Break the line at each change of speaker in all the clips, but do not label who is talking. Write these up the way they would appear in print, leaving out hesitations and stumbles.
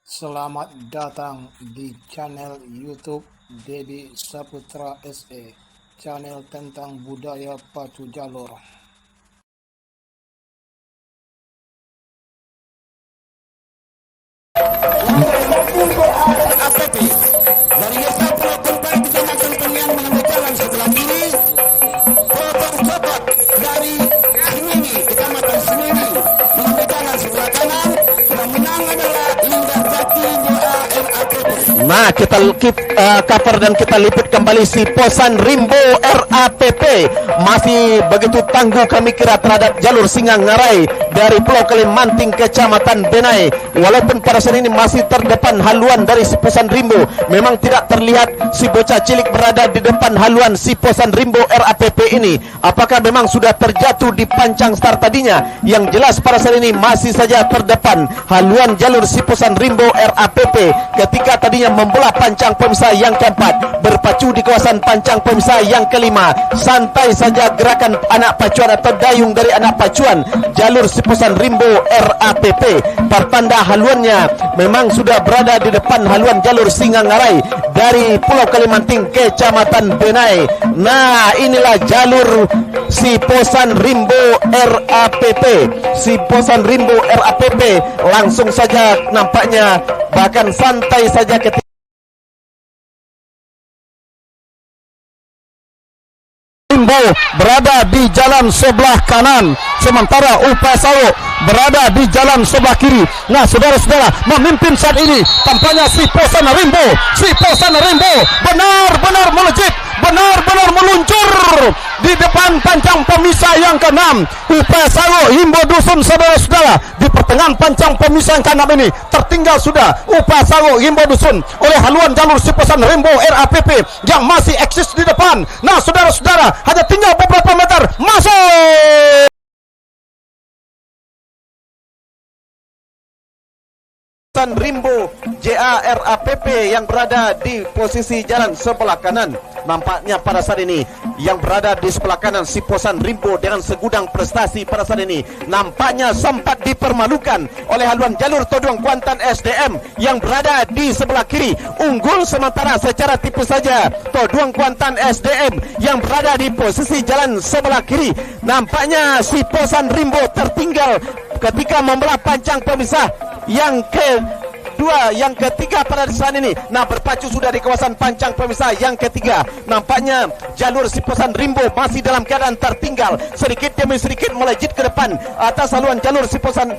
Selamat datang di channel YouTube Dedi Saputra SE, channel tentang budaya pacu jalur. Dari desa Pulau Tempat, Kecamatan Penian mengambil jalan sebelah kiri. Potong copot dari Semini, Kecamatan Semini mengambil jalan sebelah kanan. Yang menang adalah Indah Jati Doa RAPP.
Nah, kita cover dan kita liput kembali si Posan Rimbo RAPP. Masih begitu tangguh kami kira terhadap jalur Singa Ngarai dari Pulau Kalimanting Kecamatan Benai. Walaupun pada saat ini masih terdepan haluan dari si Posan Rimbo, memang tidak terlihat si bocah cilik berada di depan haluan si Posan Rimbo RAPP ini. Apakah memang sudah terjatuh di pancang start tadinya? Yang jelas pada saat ini masih saja terdepan haluan jalur si Posan Rimbo RAPP ketika tadinya membelah pancang pemisah yang keempat, berpacu di kawasan pancang pemisah yang kelima. Santai saja gerakan anak pacuan atau dayung dari anak pacuan jalur si Posan Rimbo RAPP. Pertanda haluannya memang sudah berada di depan haluan jalur Singa Ngarai dari Pulau Kalimanting Kecamatan Benai. Nah, inilah jalur si Posan Rimbo RAPP. Si Posan Rimbo RAPP langsung saja nampaknya bahkan santai saja ketika Rimbo berada di jalan sebelah kanan, sementara Upasawo berada di jalan sebelah kiri. Nah, saudara-saudara, memimpin saat ini tampaknya si Posan Rimbo. Si Posan Rimbo benar-benar melejit, benar-benar meluncur di depan pancang pemisah yang keenam. Upasawo Himbo Dusun, saudara-saudara, di pertengahan pancang pemisah yang keenam ini tertinggal sudah Upasawo Himbo Dusun oleh haluan jalur si Posan Rimbo RAPP yang masih eksis di depan. Nah, saudara-saudara, hanya tinggal beberapa meter masuk. Posan Rimbo JARAPP yang berada di posisi jalan sebelah kanan. Nampaknya pada saat ini yang berada di sebelah kanan si Posan Rimbo dengan segudang prestasi pada saat ini nampaknya sempat dipermalukan oleh haluan jalur Toduang Kuantan SDM yang berada di sebelah kiri. Unggul sementara secara tipis saja Toduang Kuantan SDM yang berada di posisi jalan sebelah kiri. Nampaknya si Posan Rimbo tertinggal ketika membelah pancang pemisah yang yang ketiga pada saat ini. Nah, berpacu sudah di kawasan pancang pemisah yang ketiga. Nampaknya jalur si Posan Rimbo masih dalam keadaan tertinggal, sedikit demi sedikit melejit ke depan atas haluan jalur si Posan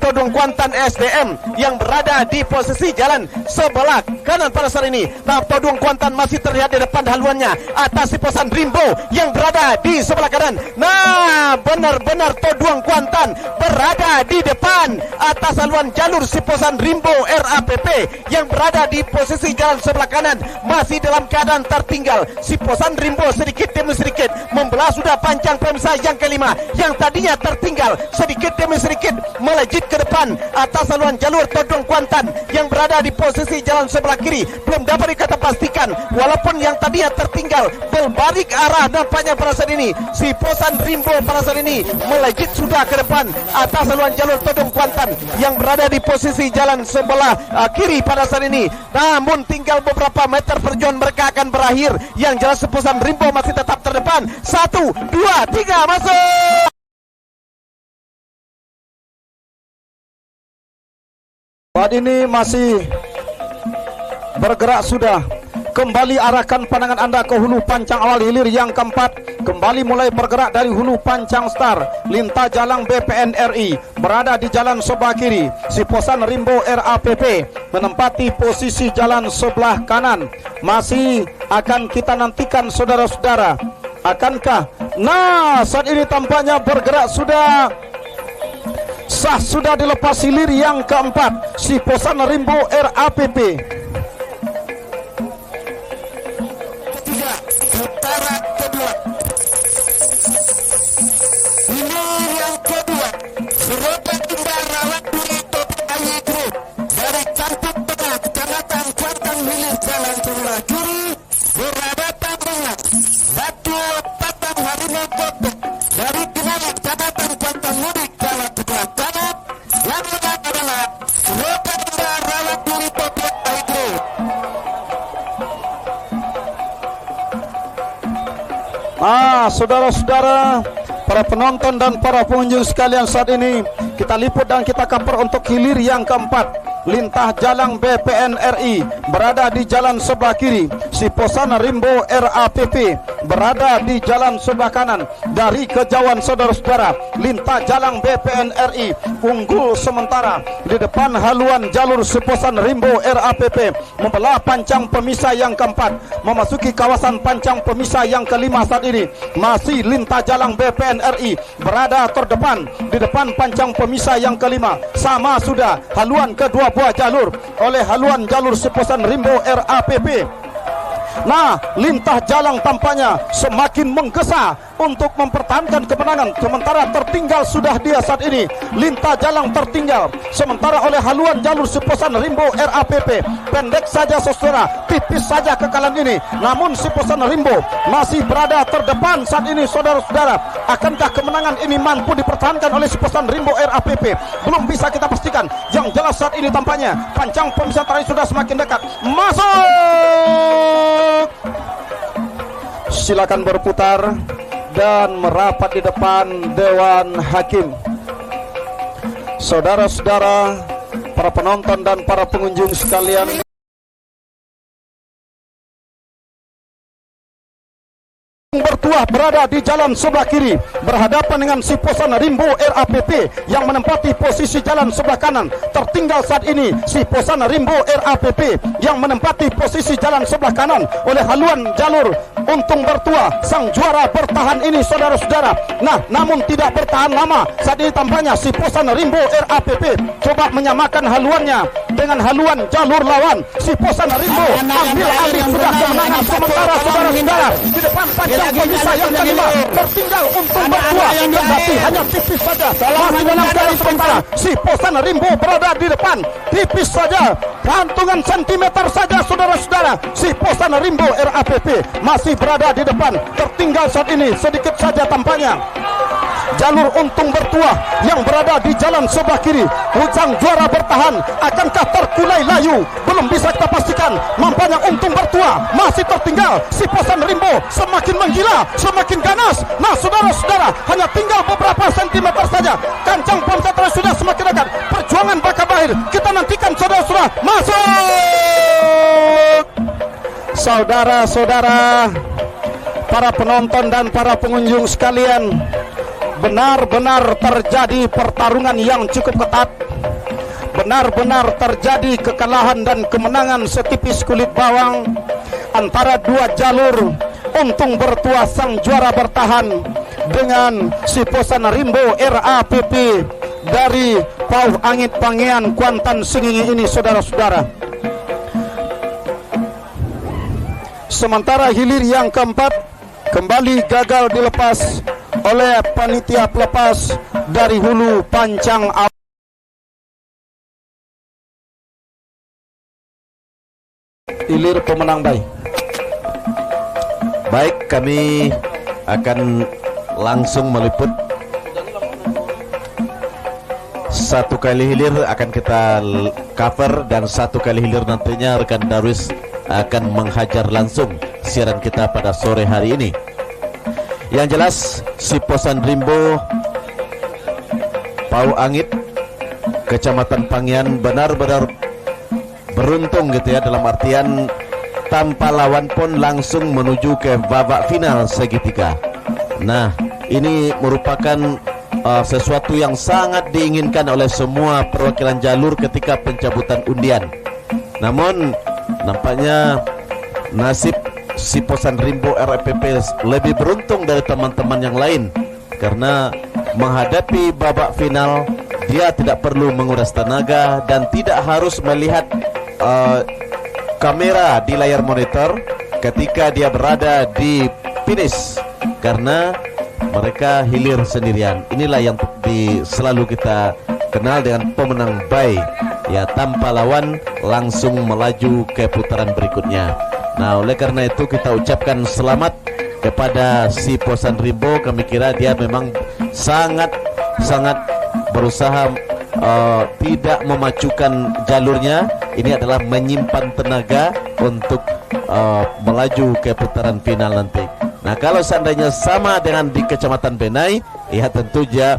Toduang Kuantan SDM yang berada di posisi jalan sebelah kanan pada saat ini. Nah, Toduang Kuantan masih terlihat di depan haluannya atas si Posan Rimbo yang berada di sebelah kanan. Nah, benar-benar Toduang Kuantan berada di depan atas haluan jalur si Posan Rimbo RAPP yang berada di posisi jalan sebelah kanan masih dalam keadaan tertinggal. Si Posan Rimbo sedikit demi sedikit membelah sudah pancang pemisah yang kelima yang tadinya tertinggal, sedikit demi sedikit melejit ke depan atas haluan jalur Toduang Kuantan yang berada di posisi jalan sebelah kiri. Belum dapat dikata pastikan, walaupun yang tadinya tertinggal berbalik arah. Nampaknya pada saat ini si Posan Rimbo pada saat ini melejit sudah ke depan atas haluan jalur Toduang Kuantan yang berada di posisi jalan sebelah kiri pada saat ini. Namun tinggal beberapa meter perjuangan mereka akan berakhir. Yang jelas si Posan Rimbo masih tetap terdepan. 1, 2, 3, masuk. Saat ini masih bergerak sudah. Kembali arahkan pandangan Anda ke hulu pancang awal hilir yang keempat. Kembali mulai bergerak dari hulu pancang star. Lintah jalan BPN RI berada di jalan sebelah kiri. Si Posan Rimbo RAPP menempati posisi jalan sebelah kanan. Masih akan kita nantikan saudara-saudara. Akankah? Nah, saat ini tampaknya bergerak sudah. Sah sudah dilepas hilir yang keempat. Si Posan Rimbo RAPP.
Putaran kedua. Ini yang kedua. Serotan Indah Rawat Duri Topik Ayi Group dari Kampung Tengah, Kecamatan Kuantan Hilir jalan sebelah kiri berhadapan dengan Batu Patang Harimau Kotok dari Kenanga, Kecamatan Kuantan Mudik jalan sebelah kanan. Yang menang adalah Serotan Indah Rawat
Saudara-saudara, para penonton dan para pengunjung sekalian, saat ini kita liput dan kita cover untuk hilir yang keempat. Lintah Jalang BPN RI berada di jalan sebelah kiri, Siposana Rimbo RAPP berada di jalan sebelah kanan. Dari kejauhan saudara-saudara, Lintah Jalang BPN RI unggul sementara di depan haluan jalur Siposana Rimbo RAPP, membelah pancang pemisah yang keempat, memasuki kawasan pancang pemisah yang kelima. Saat ini masih Lintah Jalang BPN RI berada terdepan di depan pancang pemisah yang kelima. Sama sudah haluan kedua buah jalur oleh haluan jalur Siposana Rimbo RAPP. Nah, Lintah Jalang tampaknya semakin menggesa untuk mempertahankan kemenangan, sementara tertinggal sudah dia saat ini. Lintah Jalang tertinggal sementara oleh haluan jalur Siposana Rimbo RAPP. Pendek saja saudara, tipis saja kekalahan ini, namun Siposana Rimbo masih berada terdepan saat ini saudara-saudara. Akankah kemenangan ini mampu dipertahankan oleh Siposana Rimbo RAPP? Belum bisa kita pastikan. Yang jelas saat ini tampaknya pancang pemisah terakhir sudah semakin dekat. Masuk, silakan berputar dan merapat di depan Dewan Hakim. Saudara-saudara, para penonton dan para pengunjung sekalian, bertuah berada di jalan sebelah kiri berhadapan dengan Siposana Rimbo RAPP yang menempati posisi jalan sebelah kanan. Tertinggal saat ini Siposana Rimbo RAPP yang menempati posisi jalan sebelah kanan oleh haluan jalur Untung Bertuah. Sang juara bertahan ini saudara-saudara. Nah, namun tidak bertahan lama. Saat ini tampaknya Siposana Rimbo RAPP coba menyamakan haluannya dengan haluan jalur lawan. Siposana Rimbo ambil sudah kemenangan, sementara saudara-saudara di depan pancang pemisah yang kelima tertinggal Untung Bertuah, tapi hanya tipis saja. Masih dalam jalan sementara Siposana Rimbo berada di depan, tipis saja, gantungan sentimeter saja saudara-saudara. Siposana Rimbo RAPP masih berada di depan, tertinggal saat ini sedikit saja tampaknya jalur Untung Bertuah yang berada di jalan sebelah kiri. Ujang juara bertahan, akankah terkulai layu? Belum bisa kita pastikan. Nampaknya Untung Bertuah masih tertinggal. Siposana Rimbo semakin menggila, semakin ganas. Nah saudara-saudara, hanya tinggal beberapa sentimeter saja. Kancang pemisah sudah semakin dekat. Perjuangan bakal berakhir. Kita nantikan saudara-saudara. Masuk, saudara-saudara, para penonton dan para pengunjung sekalian, benar-benar terjadi pertarungan yang cukup ketat. Benar-benar terjadi kekalahan dan kemenangan setipis kulit bawang antara dua jalur. Untung Bertuah sang juara bertahan dengan Siposana Rimbo RAPP dari Pauh Angit Pangean Kuantan Singingi ini saudara-saudara. Sementara hilir yang keempat kembali gagal dilepas oleh panitia pelepas dari hulu pancang. Hilir pemenang baik.
Baik, kami akan langsung meliput satu kali hilir, akan kita cover, dan satu kali hilir nantinya rekan Darwis akan menghajar langsung siaran kita pada sore hari ini. Yang jelas Siposana Rimbo Pauh Angit Kecamatan Pangian benar-benar beruntung gitu ya, dalam artian tanpa lawan pun langsung menuju ke babak final segitiga. Nah, ini merupakan sesuatu yang sangat diinginkan oleh semua perwakilan jalur ketika pencabutan undian. Namun nampaknya nasib Siposana Rimbo RAPP lebih beruntung dari teman-teman yang lain, karena menghadapi babak final dia tidak perlu menguras tenaga dan tidak harus melihat kamera di layar monitor ketika dia berada di finish, karena mereka hilir sendirian. Inilah yang selalu kita kenal dengan pemenang bye, ya, tanpa lawan langsung melaju ke putaran berikutnya. Nah, oleh karena itu kita ucapkan selamat kepada Siposana Rimbo. Kami kira dia memang sangat berusaha tidak memacukan jalurnya. Ini adalah menyimpan tenaga untuk melaju ke putaran final nanti. Nah, kalau seandainya sama dengan di Kecamatan Benai, ya tentunya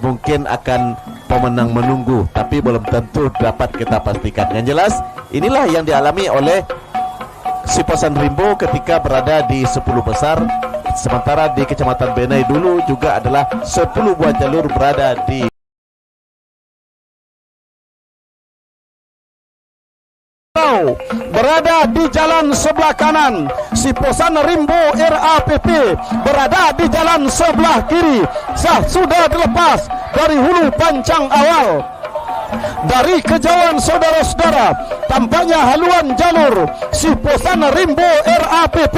mungkin akan pemenang menunggu, tapi belum tentu dapat kita pastikan. Yang jelas, inilah yang dialami oleh Siposan Rimbo ketika berada di 10 besar. Sementara di Kecamatan Benai dulu juga adalah 10 buah jalur berada di
jalan sebelah kanan. Siposan Rimbo RAPP berada di jalan sebelah kiri. Sudah dilepas dari hulu pancang awal. Dari kejauhan saudara-saudara, tampaknya haluan jalur Siposan Rimbo RAPP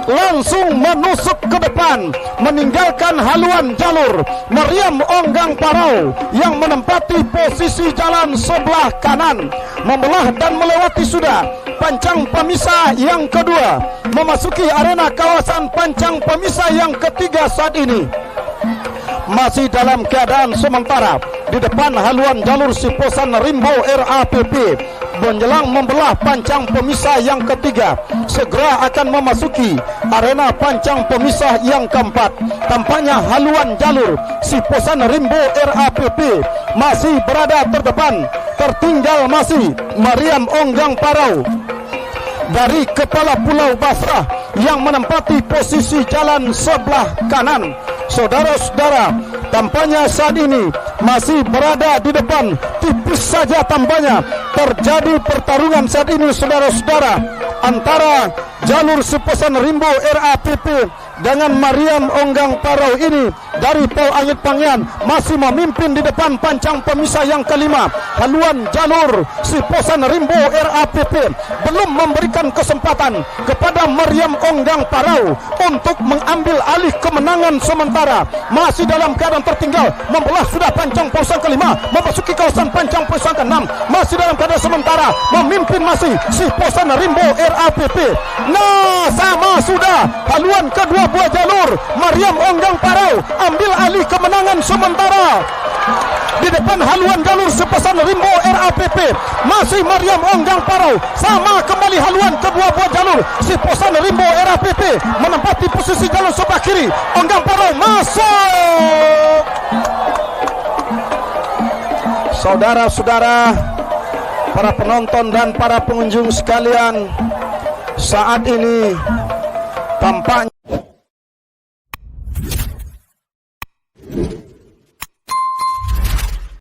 langsung menusuk ke depan, meninggalkan haluan jalur Mariam Onggang Parau yang menempati posisi jalan sebelah kanan, membelah dan melewati sudah pancang pemisah yang kedua, memasuki arena kawasan pancang pemisah yang ketiga saat ini. Masih dalam keadaan sementara di depan haluan jalur Siposan Rimbo RAPP menjelang membelah pancang pemisah yang ketiga, segera akan memasuki arena pancang pemisah yang keempat. Tampaknya haluan jalur Siposan Rimbo RAPP masih berada terdepan, tertinggal masih Mariam Onggang Parau dari Kepala Pulau Basrah yang menempati posisi jalan sebelah kanan. Saudara-saudara, tampaknya saat ini masih berada di depan, tipis saja tampaknya terjadi pertarungan saat ini, saudara-saudara, antara jalur Siposan Rimbo RAPP dengan Mariam Onggang Parau ini dari Pol Angit Pangyan masih memimpin di depan pancang pemisah yang kelima. Haluan jalur Siposan Rimbo RAPP belum memberikan kesempatan kepada Mariam Onggang Parau untuk mengambil alih kemenangan sementara. Masih dalam keadaan tertinggal, membelah sudah pancang pemisah kelima, memasuki kawasan pancang pemisah keenam. Masih dalam keadaan sementara, memimpin masih Siposan Rimbo RAPP. Nah, sama sudah haluan kedua buah jalur Mariam Onggang Parau ambil alih kemenangan sementara. Di depan haluan jalur Siposan Rimbo RAPP masih Mariam Onggang Parau. Sama kembali haluan kedua buah jalur Siposan Rimbo RAPP menempati posisi jalur sebelah kiri. Onggang Parau masuk. Saudara-saudara, para penonton dan para pengunjung sekalian, saat ini tampaknya